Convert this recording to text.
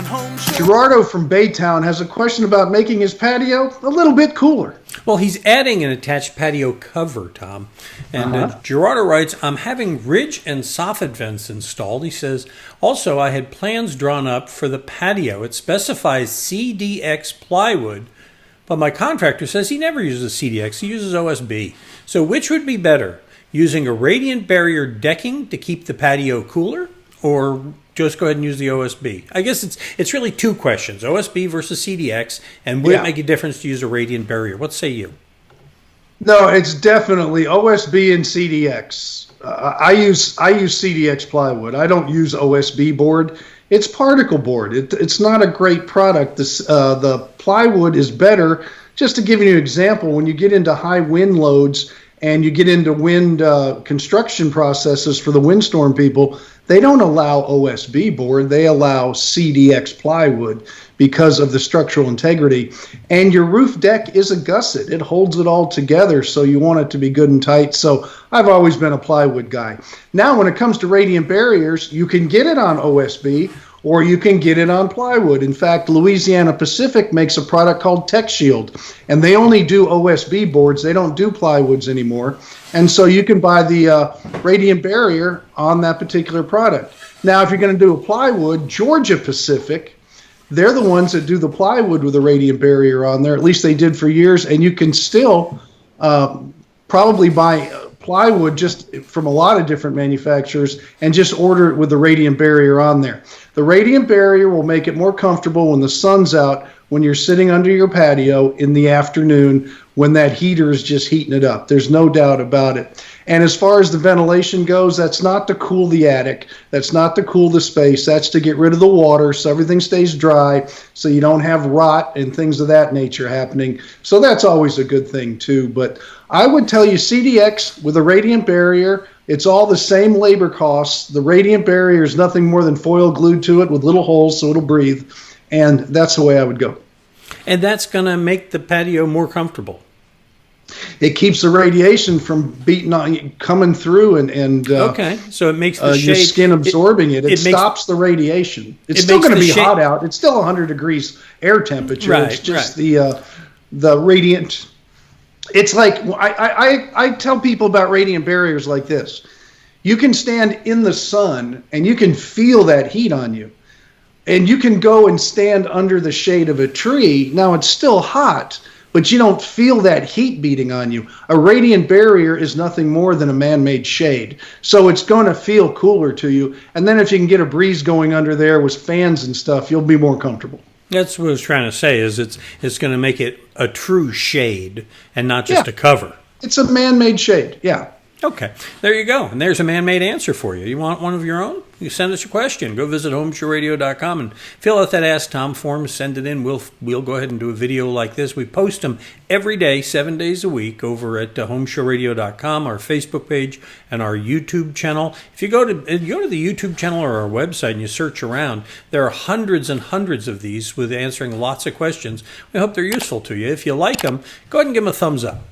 Home Show. Gerardo from Baytown has a question about making his patio a little bit cooler. Well, he's adding an attached patio cover, Tom. And Gerardo writes, I'm having ridge and soffit vents installed. He says, also, I had plans drawn up for the patio. It specifies CDX plywood, but my contractor says he never uses CDX. He uses OSB. So which would be better, using a radiant barrier decking to keep the patio cooler, or just go ahead and use the OSB? I guess it's really two questions, OSB versus CDX, and would it make a difference to use a radiant barrier? What say you? No, it's definitely OSB and CDX. I use CDX plywood. I don't use OSB board. It's particle board. It's not a great product. The plywood is better. Just to give you an example, when you get into high wind loads and you get into wind construction processes for the windstorm people, they don't allow OSB board. They allow CDX plywood because of the structural integrity. And your roof deck is a gusset. It holds it all together, so you want it to be good and tight. So I've always been a plywood guy. Now, when it comes to radiant barriers, you can get it on OSB or you can get it on plywood. In fact, Louisiana Pacific makes a product called Tech Shield, and they only do OSB boards. They don't do plywoods anymore. And so you can buy the radiant barrier on that particular product. Now, if you're going to do a plywood, Georgia Pacific, they're the ones that do the plywood with a radiant barrier on there. At least they did for years. And you can still probably buy plywood just from a lot of different manufacturers and just order it with the radiant barrier on there. The radiant barrier will make it more comfortable when the sun's out, when you're sitting under your patio in the afternoon when that heater is just heating it up. There's no doubt about it. And as far as the ventilation goes, that's not to cool the attic. That's not to cool the space. That's to get rid of the water so everything stays dry, so you don't have rot and things of that nature happening. So that's always a good thing too. But I would tell you CDX with a radiant barrier, it's all the same labor costs. The radiant barrier is nothing more than foil glued to it with little holes so it'll breathe. And that's the way I would go. And that's going to make the patio more comfortable. It keeps the radiation from beating on, coming through, and okay. So it makes the your shade, skin absorbing it. It stops the radiation. It's still going to be hot out. It's still 100 degrees air temperature. Right, it's just the radiant. It's like I tell people about radiant barriers like this. You can stand in the sun and you can feel that heat on you. And you can go and stand under the shade of a tree. Now, it's still hot, but you don't feel that heat beating on you. A radiant barrier is nothing more than a man-made shade. So it's going to feel cooler to you. And then if you can get a breeze going under there with fans and stuff, you'll be more comfortable. That's what I was trying to say, is it's going to make it a true shade and not just a cover. It's a man-made shade, yeah. Okay, there you go. And there's a man-made answer for you. You want one of your own? You send us a question. Go visit HomeShowRadio.com and fill out that Ask Tom form. Send it in. We'll go ahead and do a video like this. We post them every day, 7 days a week, over at HomeShowRadio.com, our Facebook page, and our YouTube channel. If you go to the YouTube channel or our website and you search around, there are hundreds and hundreds of these with answering lots of questions. We hope they're useful to you. If you like them, go ahead and give them a thumbs up.